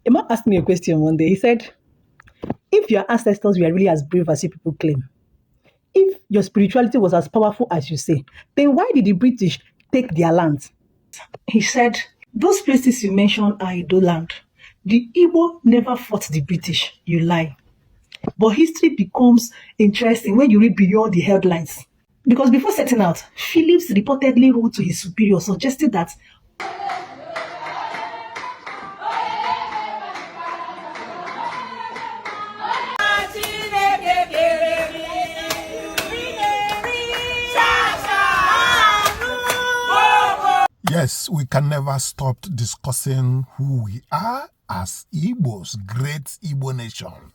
A man asked me a question one day. He said, if your ancestors were really as brave as you people claim, if your spirituality was as powerful as you say, then why did the British take their land? He said, those places you mentioned are Edo land. The Igbo never fought the British. You lie. But history becomes interesting when you read beyond the headlines. Because before setting out, Phillips reportedly wrote to his superior suggesting that yes, we can never stop discussing who we are as Igbos, great Igbo nation.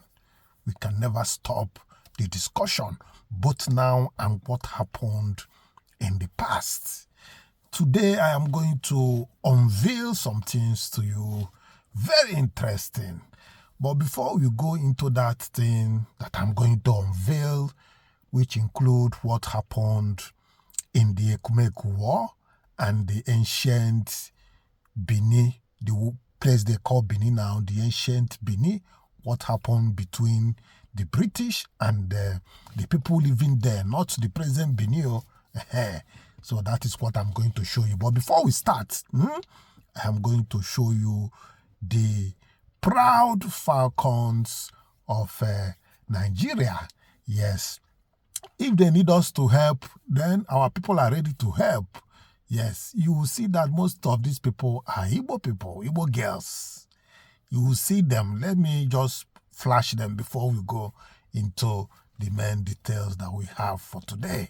We can never stop the discussion, both now and what happened in the past. Today, I am going to unveil some things to you, very interesting. But before we go into that thing that I'm going to unveil, which include what happened in the Ekumeku War and the ancient Bini, the place they call Bini now, the ancient Bini, what happened between the British and the people living there, not the present Bini. So that is what I'm going to show you. But before we start, I'm going to show you the proud falcons of Nigeria. Yes. If they need us to help, then our people are ready to help. Yes, you will see that most of these people are Igbo people, Igbo girls. You will see them. Let me just flash them before we go into the main details that we have for today.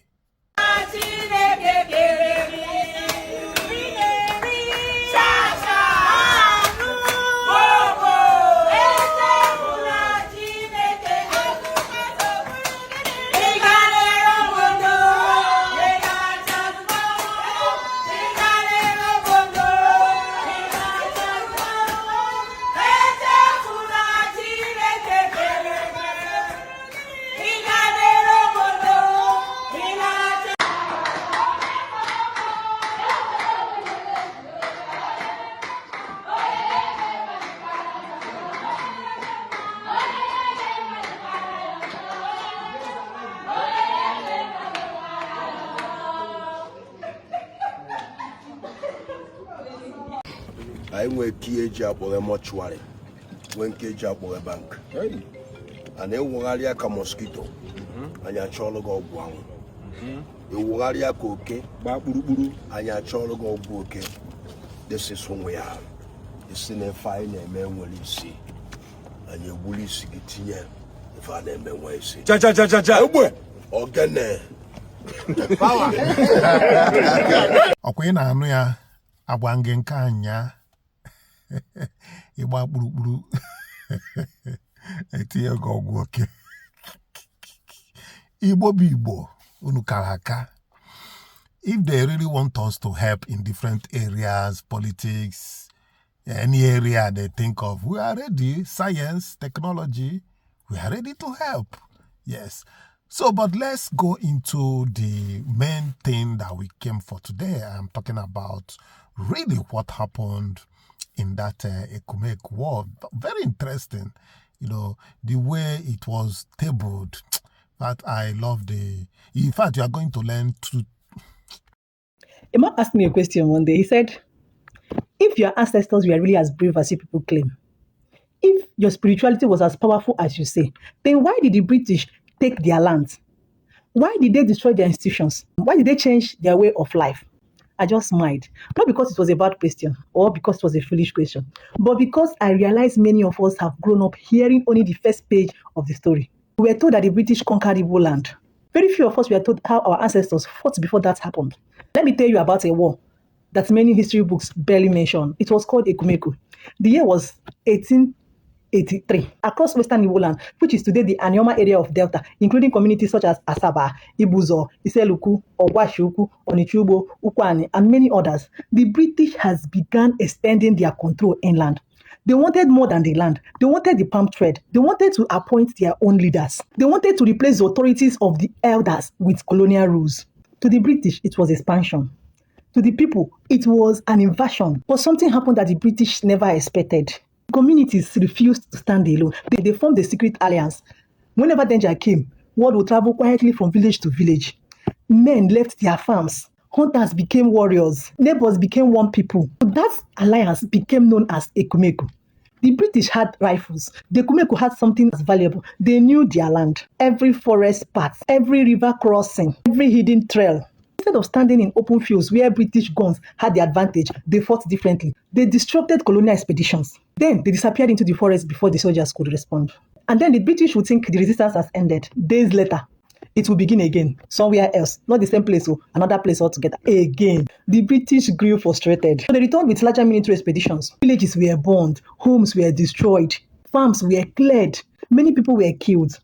I went to a mortuary, went to a bank. And then Wagaria ka mosquito, and ya cholo go guang. You Wagaria coke, Baburu, and ya cholo go bouquet. This is who we are. It's in a fine man will you see. And you will see it here if I name me way see. Organ. Okay, na ya agwange nke anya ịgba kpurukpuru etinye gị ọgwụ oke Igbo bụ Igbo unu kara aka. If they really want us to help in different areas, politics, any area they think of, we are ready. Science, technology, we are ready to help. Yes. So, but let's go into the main thing that we came for today. I'm talking about really what happened in that Ekumeku War. Very interesting, you know, the way it was tabled. But I love in fact, you are going to learn to. A man asked me a question one day. He said, if your ancestors were really as brave as you people claim, if your spirituality was as powerful as you say, then why did the British take their land? Why did they destroy their institutions? Why did they change their way of life? I just smiled. Not because it was a bad question or because it was a foolish question, but because I realized many of us have grown up hearing only the first page of the story. We were told that the British conquered Igbo land. Very few of us were told how our ancestors fought before that happened. Let me tell you about a war that many history books barely mention. It was called Ekumeku. The year was 1883. Across Western Igbo land, which is today the Anioma area of Delta, including communities such as Asaba, Ibuzo, Iseluku, Ogwashiuku, Onichubo, Ukwani, and many others, the British has begun extending their control inland. They wanted more than the land. They wanted the palm trade. They wanted to appoint their own leaders. They wanted to replace the authorities of the elders with colonial rules. To the British, it was expansion. To the people, it was an invasion. But something happened that the British never expected. Communities refused to stand alone. They formed a secret alliance. Whenever danger came, word would travel quietly from village to village. Men left their farms. Hunters became warriors. Neighbors became one people. That alliance became known as Ekumeko. The British had rifles. The Ekumeko had something as valuable. They knew their land. Every forest path, every river crossing, every hidden trail. Instead of standing in open fields where British guns had the advantage, they fought differently. They disrupted colonial expeditions. Then they disappeared into the forest before the soldiers could respond. And then the British would think the resistance has ended. Days later, it will begin again, somewhere else. Not the same place, another place altogether. Again, the British grew frustrated. So they returned with larger military expeditions. Villages were burned, homes were destroyed, farms were cleared, many people were killed.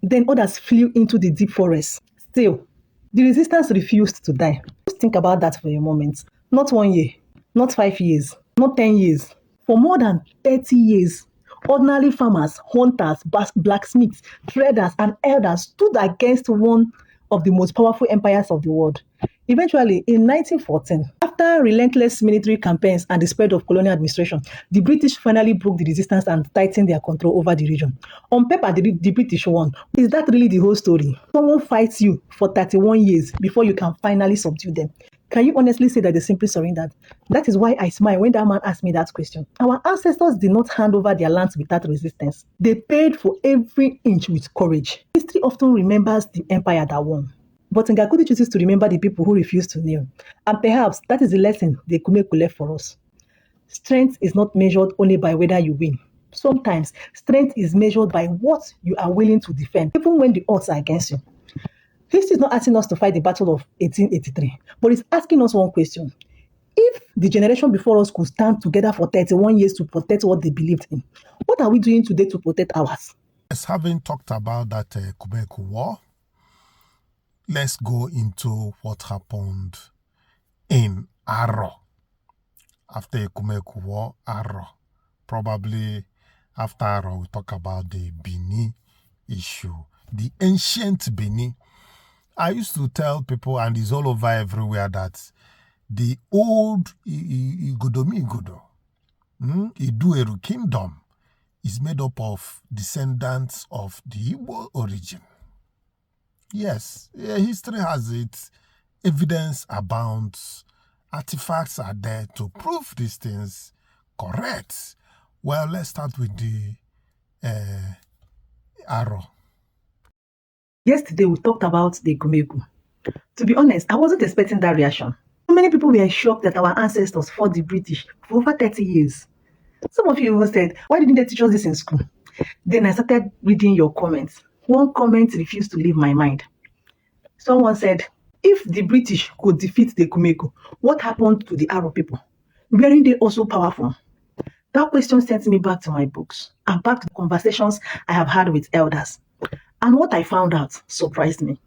Then others flew into the deep forest. Still, the resistance refused to die. Just think about that for a moment. Not 1 year, not 5 years, not 10 years. For more than 30 years, ordinary farmers, hunters, blacksmiths, traders, and elders stood against one of the most powerful empires of the world. Eventually, in 1914, after relentless military campaigns and the spread of colonial administration, the British finally broke the resistance and tightened their control over the region. On paper, the British won. Is that really the whole story? Someone fights you for 31 years before you can finally subdue them. Can you honestly say that they simply surrendered? That is why I smile when that man asked me that question. Our ancestors did not hand over their lands without resistance. They paid for every inch with courage. History often remembers the empire that won. But Ngakudi chooses to remember the people who refused to kneel. And perhaps that is the lesson the Ekumeko left for us. Strength is not measured only by whether you win. Sometimes, strength is measured by what you are willing to defend, even when the odds are against you. History is not asking us to fight the battle of 1883, but it's asking us one question. If the generation before us could stand together for 31 years to protect what they believed in, what are we doing today to protect ours? Yes, having talked about that Ekumeko War, let's go into what happened in Aro. After Ekumeko War, Aro. Probably after Aro, we'll talk about the Bini issue. The ancient Bini. I used to tell people, and it's all over everywhere, that the old Igodo, Idueru kingdom is made up of descendants of the Igbo origin. Yes, history has it. Evidence abounds. Artifacts are there to prove these things correct. Well, let's start with the Aro. Yesterday, we talked about the Ekumeko. To be honest, I wasn't expecting that reaction. So many people were shocked that our ancestors fought the British for over 30 years. Some of you even said, why didn't they teach us this in school? Then I started reading your comments. One comment refused to leave my mind. Someone said, if the British could defeat the Ekumeko, what happened to the Aro people? Weren't they also powerful? That question sent me back to my books and back to the conversations I have had with elders. And what I found out surprised me.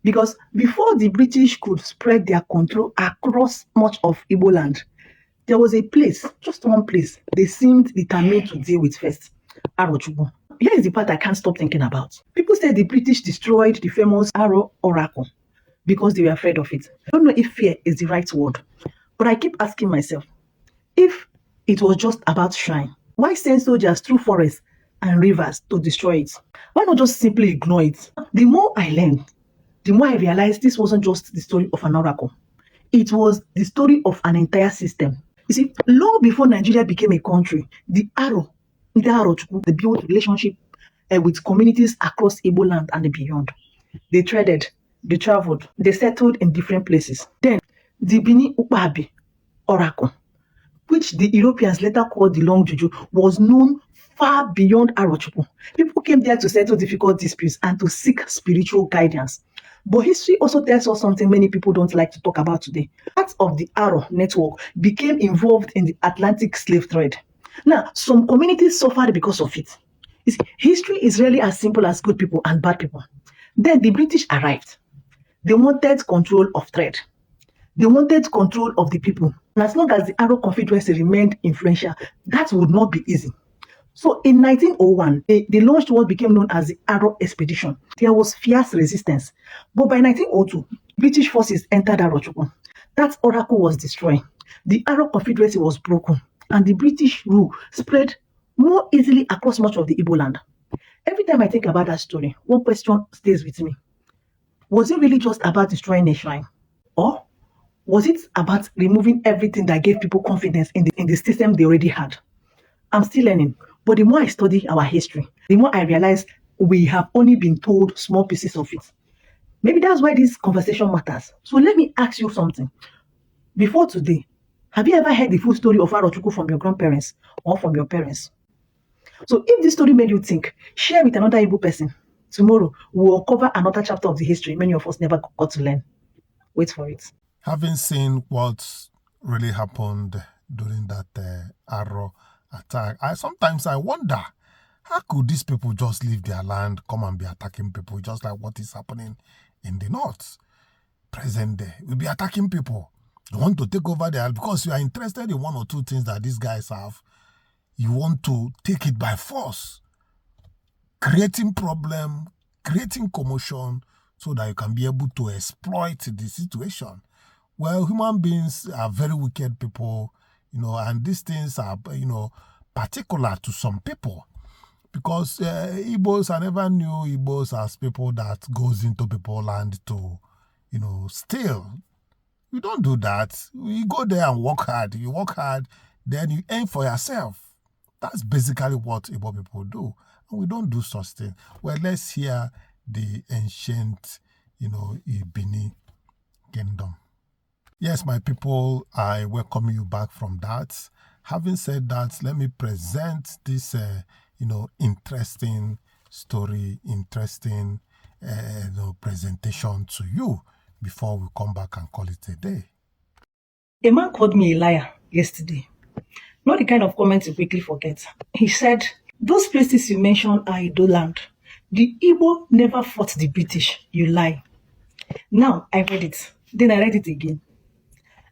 Because before the British could spread their control across much of Igbo land, there was a place, just one place, they seemed determined to deal with first, Arochukwu. Here is the part I can't stop thinking about. People say the British destroyed the famous Aro Oracle because they were afraid of it. I don't know if fear is the right word, but I keep asking myself, if it was just about shrine, why send soldiers through forests and rivers to destroy it? Why not just simply ignore it? The more I learned, the more I realized this wasn't just the story of an oracle. It was the story of an entire system. You see, long before Nigeria became a country, the Aro, they built relationship with communities across Igbo land and beyond. They traded, they traveled, they settled in different places. Then, the Bini Ukpabi oracle, which the Europeans later called the Long Juju, was known far beyond Arochukwu. People came there to settle difficult disputes and to seek spiritual guidance. But history also tells us something many people don't like to talk about today. Part of the Aro network became involved in the Atlantic slave trade. Now, some communities suffered because of it. You see, history is rarely as simple as good people and bad people. Then the British arrived. They wanted control of trade. They wanted control of the people. And as long as the Aro Confederacy remained influential, that would not be easy. So in 1901, they launched what became known as the Aro Expedition. There was fierce resistance. But by 1902, British forces entered Arochukwu. That oracle was destroyed. The Aro Confederacy was broken. And the British rule spread more easily across much of the Igbo land. Every time I think about that story, one question stays with me. Was it really just about destroying a shrine? Or was it about removing everything that gave people confidence in the system they already had? I'm still learning, but the more I study our history, the more I realize we have only been told small pieces of it. Maybe that's why this conversation matters. So let me ask you something. Before today, have you ever heard the full story of Arochukwu from your grandparents or from your parents? So if this story made you think, share with another Igbo person. Tomorrow, we'll cover another chapter of the history many of us never got to learn. Wait for it. Having seen what really happened during that Arrow attack, sometimes I wonder, how could these people just leave their land, come and be attacking people, just like what is happening in the north? Present day, we'll be attacking people. You want to take over there because you are interested in one or two things that these guys have. You want to take it by force, creating problem, creating commotion, so that you can be able to exploit the situation. Well, human beings are very wicked people, and these things are, particular to some people. Because Igbos, I never knew Igbos as people that goes into people's land to, steal. We don't do that. We go there and work hard. You work hard, then you aim for yourself. That's basically what Igbo people do. And we don't do such things. Well, let's hear the ancient, Ibini kingdom. Yes, my people, I welcome you back from that. Having said that, let me present this, interesting story, interesting, presentation to you before we come back and call it a day. A man called me a liar yesterday. Not the kind of comment you quickly forget. He said, those places you mentioned are Edo land. The Igbo never fought the British. You lie. Now, I read it. Then I read it again.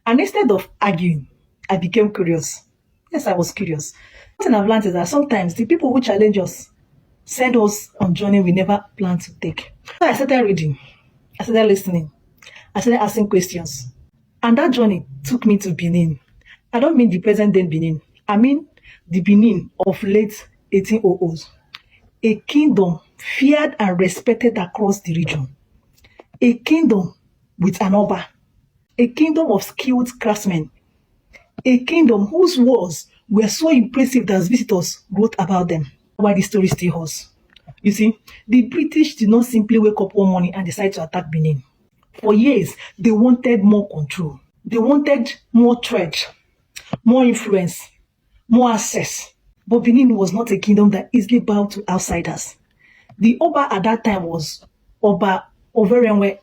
And instead of arguing, I became curious. Yes, I was curious. One thing I've learned is that sometimes the people who challenge us send us on journey we never planned to take. So I started reading. I started listening. I started asking questions. And that journey took me to Benin. I don't mean the present day Benin. I mean the Benin of late 1800s. A kingdom feared and respected across the region. A kingdom with an Oba. A kingdom of skilled craftsmen. A kingdom whose walls were so impressive that visitors wrote about them. Why the story still holds. You see, the British did not simply wake up one morning and decide to attack Benin. For years, they wanted more control. They wanted more trade, more influence, more access. But Benin was not a kingdom that easily bowed to outsiders. The Oba at that time was Oba Overenwe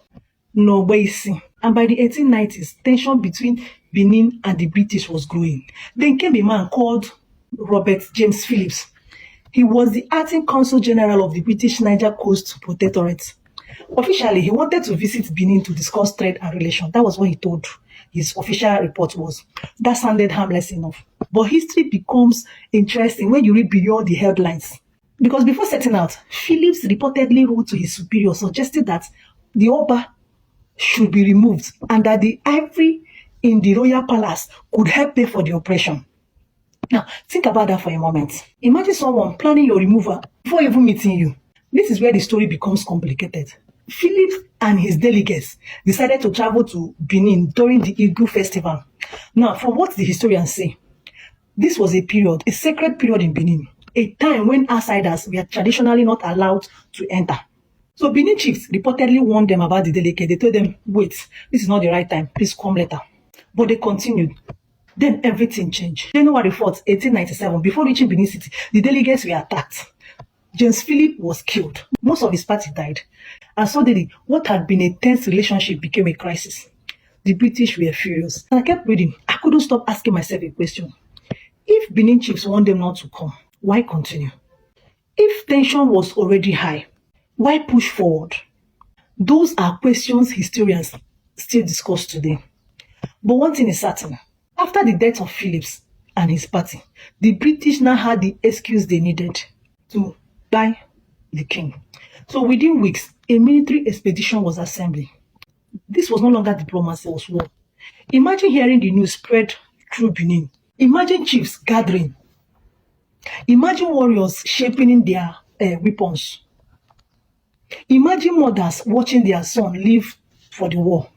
Nobeisi. And by the 1890s, tension between Benin and the British was growing. Then came a man called Robert James Phillips. He was the acting consul general of the British Niger Coast Protectorate. Officially, he wanted to visit Benin to discuss trade and relations. That was what he told his official report was. That sounded harmless enough. But history becomes interesting when you read beyond the headlines. Because before setting out, Phillips reportedly wrote to his superior suggesting that the Oba should be removed and that the ivory in the royal palace could help pay for the operation. Now, think about that for a moment. Imagine someone planning your removal before even meeting you. This is where the story becomes complicated. Philip and his delegates decided to travel to Benin during the Igbo festival. Now, from what the historians say, this was a period, a sacred period in Benin, a time when outsiders were traditionally not allowed to enter. So Benin chiefs reportedly warned them about the delegate. They told them, wait, this is not the right time, please come later. But they continued. Then everything changed. January 4th, 1897, before reaching Benin City, the delegates were attacked. James Philip was killed. Most of his party died. And suddenly, what had been a tense relationship became a crisis. The British were furious. And I kept reading. I couldn't stop asking myself a question. If Benin chiefs want them not to come, why continue? If tension was already high, why push forward? Those are questions historians still discuss today. But one thing is certain. After the death of Phillips and his party, the British now had the excuse they needed to buy the king. So within weeks, a military expedition was assembling. This was no longer diplomacy, it was war. Imagine hearing the news spread through Benin. Imagine chiefs gathering Imagine warriors shaping their weapons. Imagine mothers watching their son live for the war.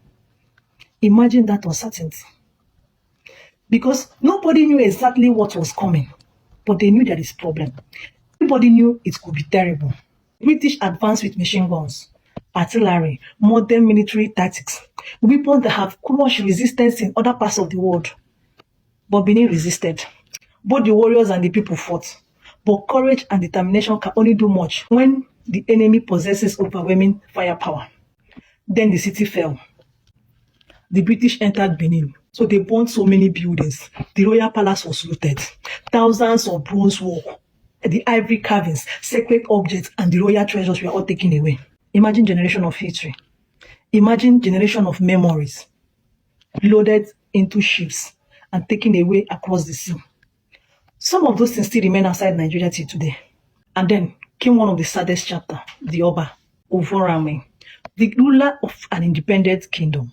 Imagine that uncertainty. Because nobody knew exactly what was coming, but they knew there is a problem. Everybody knew it could be terrible. British advanced with machine guns, artillery, modern military tactics, weapons that have crushed resistance in other parts of the world. But Benin resisted. Both the warriors and the people fought. But courage and determination can only do much when the enemy possesses overwhelming firepower. Then the city fell. The British entered Benin. So they burned so many buildings. The royal palace was looted. Thousands of bronze work, the ivory carvings, sacred objects, and the royal treasures were all taken away. Imagine generation of history. Imagine generation of memories loaded into ships and taken away across the sea. Some of those things still remain outside Nigeria till today. And then came one of the saddest chapters, the Oba, Ovorame, the ruler of an independent kingdom,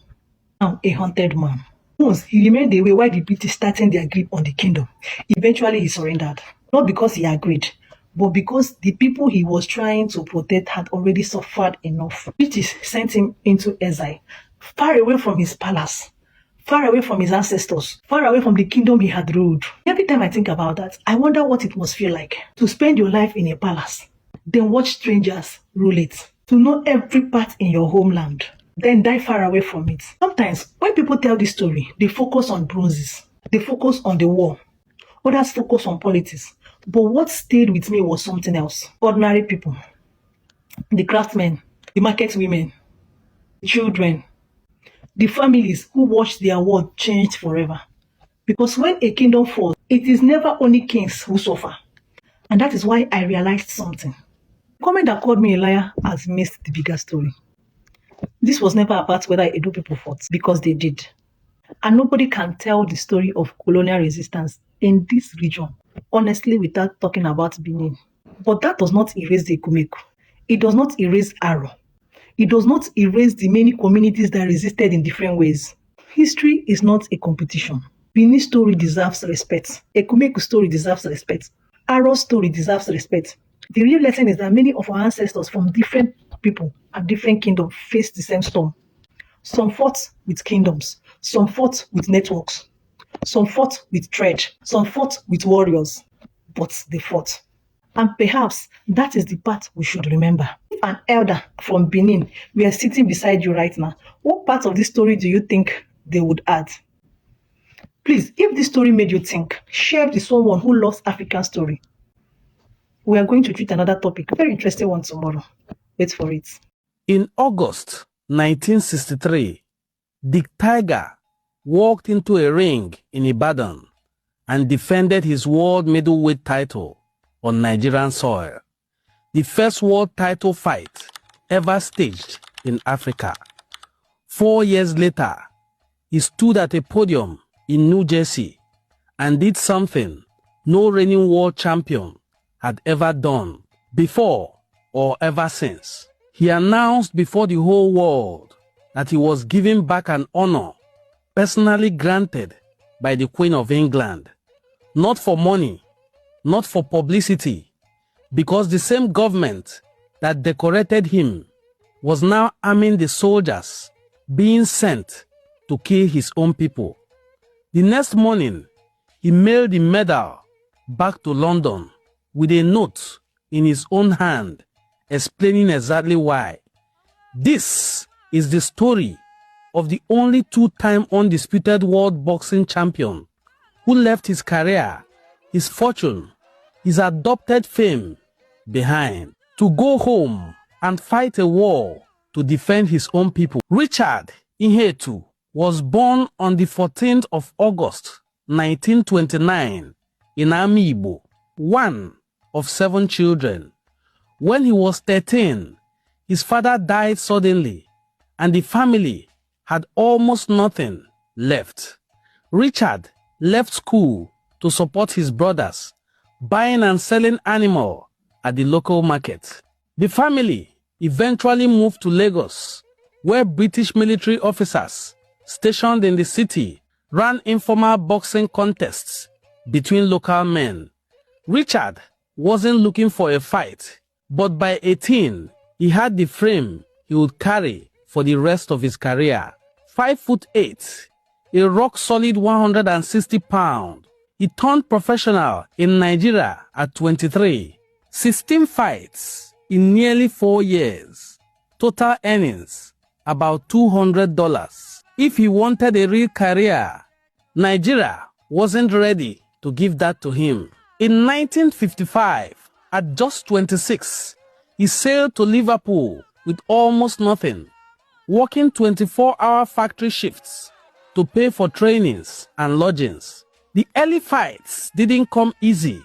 now a haunted man. Once he remained away while the British tightened their grip on the kingdom. Eventually he surrendered, not because he agreed, but because the people he was trying to protect had already suffered enough. British sent him into exile, far away from his palace, far away from his ancestors, far away from the kingdom he had ruled. Every time I think about that, I wonder what it must feel like to spend your life in a palace, then watch strangers rule it, to know every part in your homeland, then die far away from it. Sometimes, when people tell this story, they focus on bronzes, they focus on the war, others focus on politics. But what stayed with me was something else. Ordinary people, the craftsmen, the market women, the children, the families who watched their world changed forever. Because when a kingdom falls, it is never only kings who suffer. And that is why I realized something. The comment that called me a liar has missed the bigger story. This was never about whether Edo people fought, because they did. And nobody can tell the story of colonial resistance in this region, honestly, without talking about Benin. But that does not erase the Ekumeku. It does not erase Aro. It does not erase the many communities that resisted in different ways. History is not a competition. Benin's story deserves respect. Ekumeku's story deserves respect. Aro's story deserves respect. The real lesson is that many of our ancestors from different people and different kingdoms faced the same storm. Some fought with kingdoms, some fought with networks, some fought with trade, some fought with warriors, but they fought. And perhaps that is the part we should remember. If an elder from Benin were sitting beside you right now, what part of this story do you think they would add? Please, if this story made you think, share with someone who loves African story. We are going to treat another topic, a very interesting one tomorrow. Wait for it. In August 1963, Dick Tiger walked into a ring in Ibadan and defended his world middleweight title on Nigerian soil, the first world title fight ever staged in Africa. 4 years later, he stood at a podium in New Jersey and did something no reigning world champion had ever done before or ever since. He announced before the whole world that he was giving back an honor personally granted by the Queen of England, not for money, not for publicity, because the same government that decorated him was now arming the soldiers being sent to kill his own people. The next morning, he mailed the medal back to London with a note in his own hand explaining exactly why. This is the story of the only two-time undisputed world boxing champion who left his career, his fortune, his adopted fame behind to go home and fight a war to defend his own people. Richard Ihetu was born on the 14th of August 1929 in Amiibo, one of 7 children. When he was 13, his father died suddenly and the family had almost nothing left. Richard left school to support his brothers, buying and selling animal at the local market. The family eventually moved to Lagos, where British military officers stationed in the city ran informal boxing contests between local men, Richard wasn't looking for a fight, but by 18, he had the frame he would carry for the rest of his career. 5'8", a rock-solid 160 pounds. He turned professional in Nigeria at 23. 16 fights in nearly 4 years. Total earnings, about $200. If he wanted a real career, Nigeria wasn't ready to give that to him. In 1955, at just 26, he sailed to Liverpool with almost nothing, working 24-hour factory shifts to pay for trainings and lodgings. The early fights didn't come easy,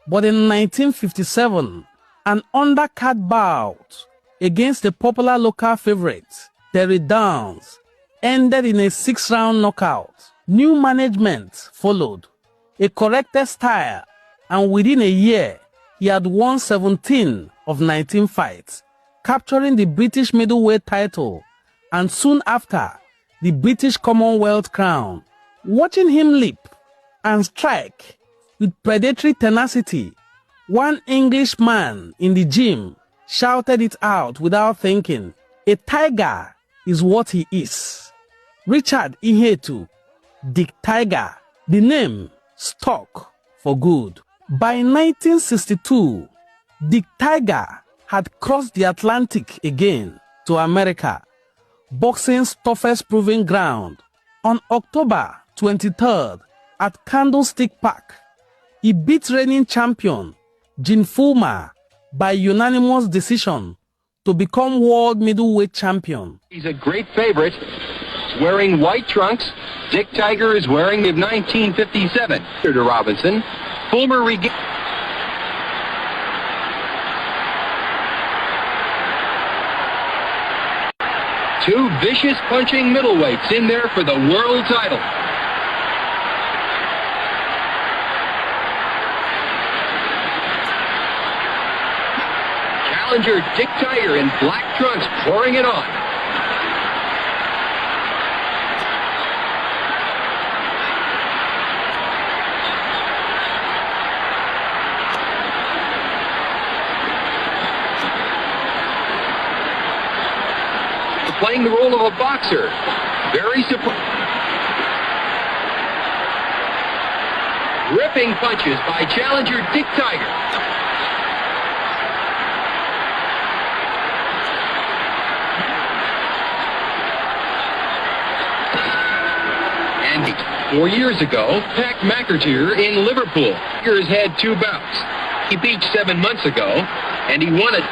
but in 1957, an undercard bout against the popular local favorite, Terry Downs, ended in a 6-round knockout. New management followed, a corrected style, and within a year, he had won 17 of 19 fights, capturing the British middleweight title, and soon after, the British Commonwealth crown. Watching him leap and strike with predatory tenacity, one Englishman in the gym shouted it out without thinking, "A tiger is what he is." Richard Ihetu, Dick Tiger, the name stuck for good. By 1962, Dick Tiger had crossed the Atlantic again to America, boxing's toughest proving ground. On October 23rd at Candlestick Park, he beat reigning champion Gene Fullmer by unanimous decision to become world middleweight champion. He's a great favorite. He's wearing white trunks. Dick Tiger is wearing the 1957. To Robinson. Fullmer regained. Two vicious punching middleweights in there for the world title. Challenger Dick Tiger in black trunks pouring it on. Playing the role of a boxer. Very surprising. Ripping punches by challenger Dick Tiger. And 4 years ago, Pat McAteer in Liverpool. Tiger has had 2 bouts. He beat 7 months ago, and he won it.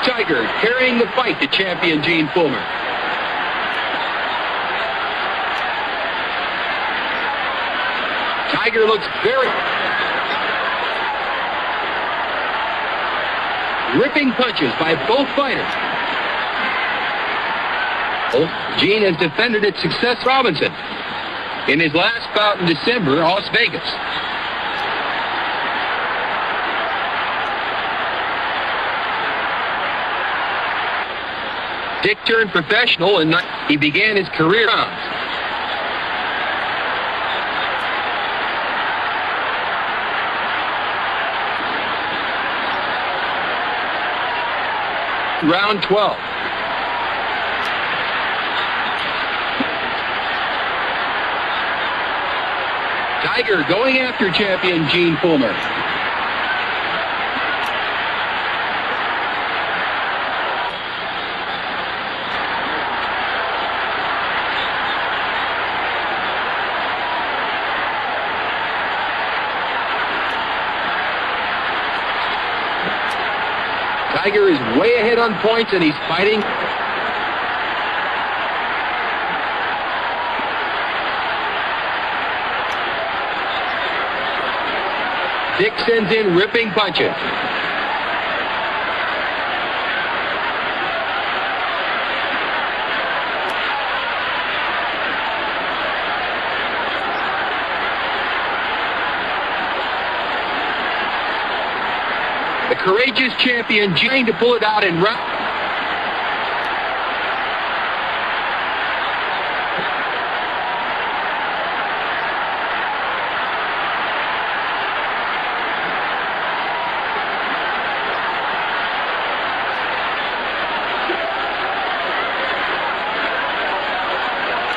Tiger carrying the fight to champion Gene Fullmer. Tiger looks very... Ripping punches by both fighters. Gene has defended its success. Robinson in his last bout in December, Las Vegas. Dick turned professional and he began his career rounds. Round 12. Tiger going after champion Gene Fullmer. Tiger is way ahead on points, and he's fighting. Dick sends in ripping punches. The courageous champion trying to pull it out in round.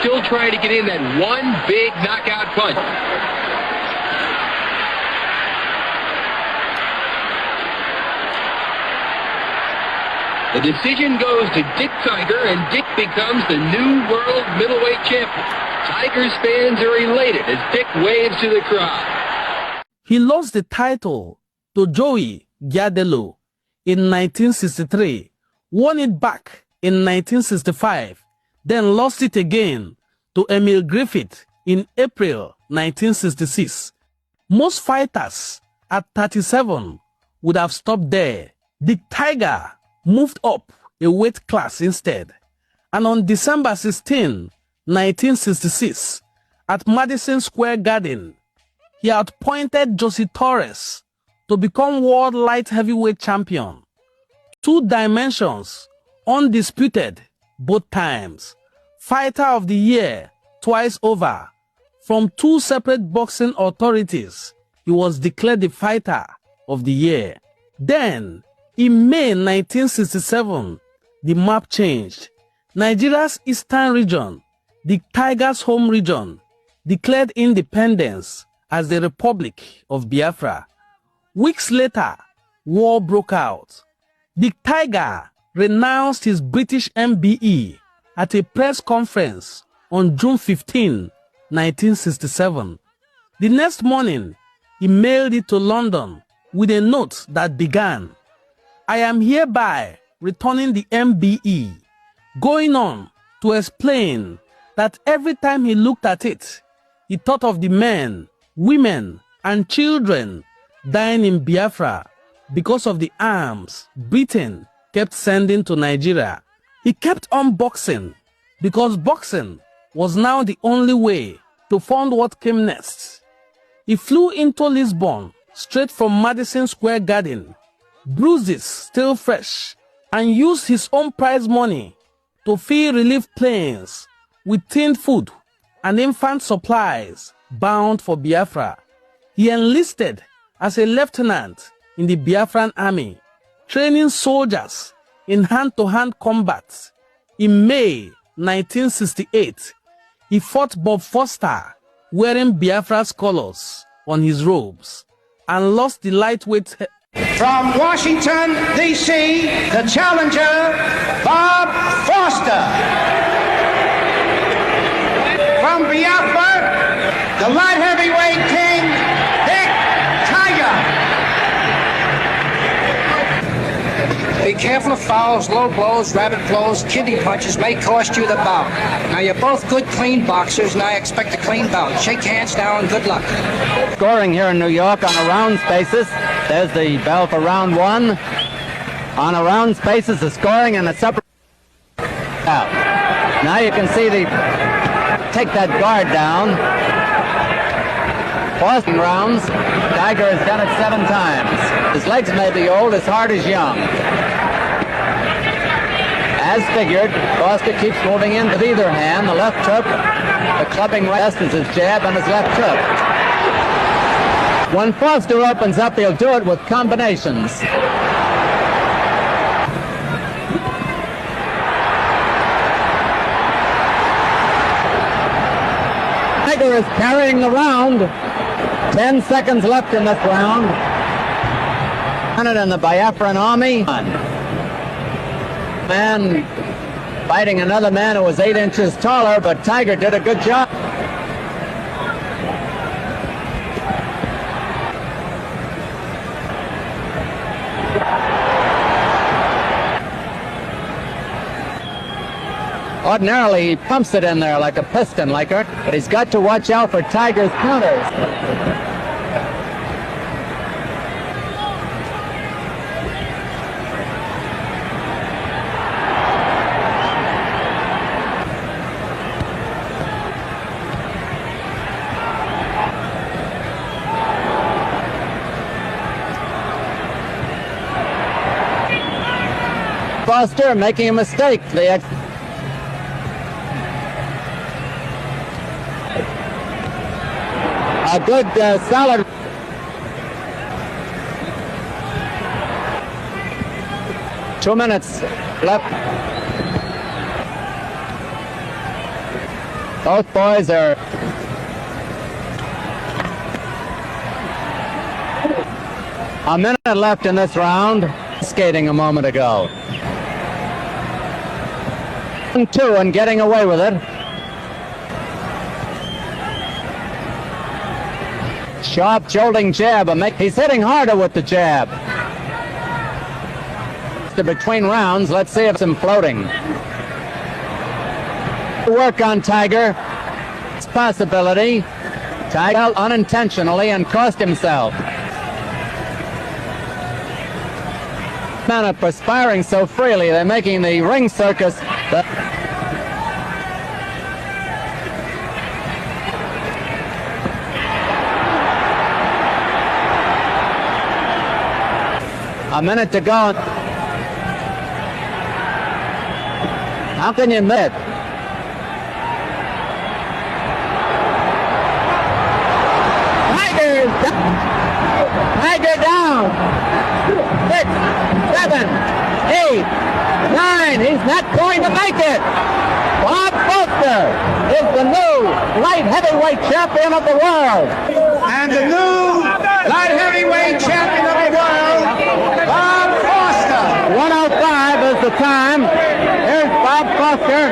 Still trying to get in that one big knockout punch. The decision goes to Dick Tiger, and Dick becomes the new world middleweight champion. Tigers fans are elated as Dick waves to the crowd. He lost the title to Joey Giardello in 1963, won it back in 1965, then lost it again to Emil Griffith in April 1966. Most fighters at 37 would have stopped there. Dick Tiger moved up a weight class instead, and on December 16, 1966, at Madison Square Garden, he appointed Josie Torres to become world light heavyweight champion. 2 dimensions, undisputed both times. Fighter of the year twice over. From 2 separate boxing authorities, he was declared the fighter of the year. Then, in May 1967, the map changed. Nigeria's eastern region, the Tigers' home region, declared independence as the Republic of Biafra. Weeks later, war broke out. The Tiger renounced his British MBE at a press conference on June 15, 1967. The next morning, he mailed it to London with a note that began, "I am hereby returning the MBE," going on to explain that every time he looked at it, he thought of the men, women, and children dying in Biafra because of the arms Britain kept sending to Nigeria. He kept on boxing because boxing was now the only way to fund what came next. He flew into Lisbon straight from Madison Square Garden, bruises still fresh, and used his own prize money to fill relief planes with tinned food and infant supplies bound for Biafra. He enlisted as a lieutenant in the Biafran army, training soldiers in hand-to-hand combat. In May 1968, he fought Bob Foster wearing Biafra's colors on his robes and lost the lightweight. From Washington, D.C., the challenger, Bob Foster. From Biafra, the light heavyweight king, Dick Tiger. Be careful of fouls, low blows, rabbit blows, kidney punches may cost you the bout. Now, you're both good, clean boxers, and I expect a clean bout. Shake hands now and good luck. Scoring here in New York on a round basis. There's the bell for round 1. On a round basis, the scoring and a separate out. Now you can see take that guard down. Boston rounds. Tiger has done it 7 times. His legs may be old, his heart is young. As figured, Foster keeps moving in with either hand, the left hook, the clubbing rest is his jab and his left hook. When Foster opens up, he'll do it with combinations. Tiger is carrying the round. 10 seconds left in this round. And the Biafran army. Man fighting another man who was 8 inches taller, but Tiger did a good job. Ordinarily, he pumps it in there like a piston, but he's got to watch out for Tiger's counters. Foster making a mistake. A good solid. Two minutes left. Both boys are a minute left in this round. Skating a moment ago. 2 and getting away with it. Sharp jolting jab. He's hitting harder with the jab. Between rounds, let's see if it's floating. Work on Tiger. It's a possibility. Tiger unintentionally and cost himself. Men are perspiring so freely, they're making the ring circus. A minute to go. How can you miss? Tiger down. 6, 7, 8, 9. He's not going to make it. Bob Foster is the new light heavyweight champion of the world. And the new light heavyweight champion of the world, Bob Foster. 105 is the time. Here's Bob Foster.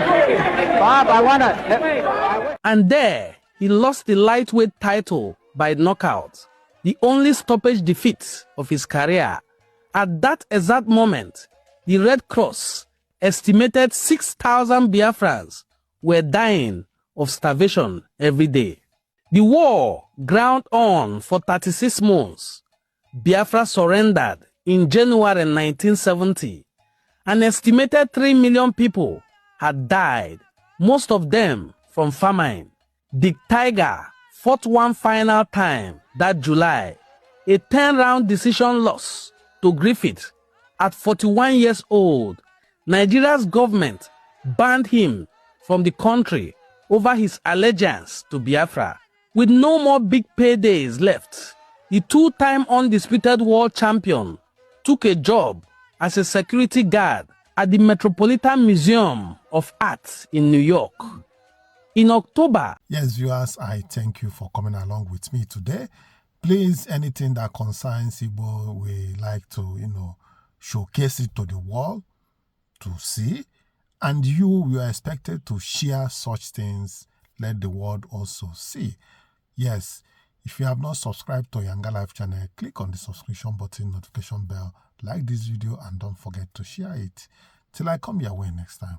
Bob, I want to... And there, he lost the lightweight title by knockout, the only stoppage defeat of his career. At that exact moment, the Red Cross estimated 6,000 Biafrans were dying of starvation every day. The war ground on for 36 months. Biafra surrendered in January 1970. An estimated 3 million people had died, most of them from famine. Dick Tiger fought one final time that July, a 10-round decision loss to Griffith. At 41 years old, Nigeria's government banned him from the country over his allegiance to Biafra. With no more big paydays left, the two-time undisputed world champion took a job as a security guard at the Metropolitan Museum of Art in New York. In October... Yes, viewers, I thank you for coming along with me today. Please, anything that concerns Igbo, we like to, showcase it to the world to see. And you are expected to share such things, let the world also see. Yes, if you have not subscribed to YangaLife channel, click on the subscription button, notification bell, like this video, and don't forget to share it. Till I come your way next time.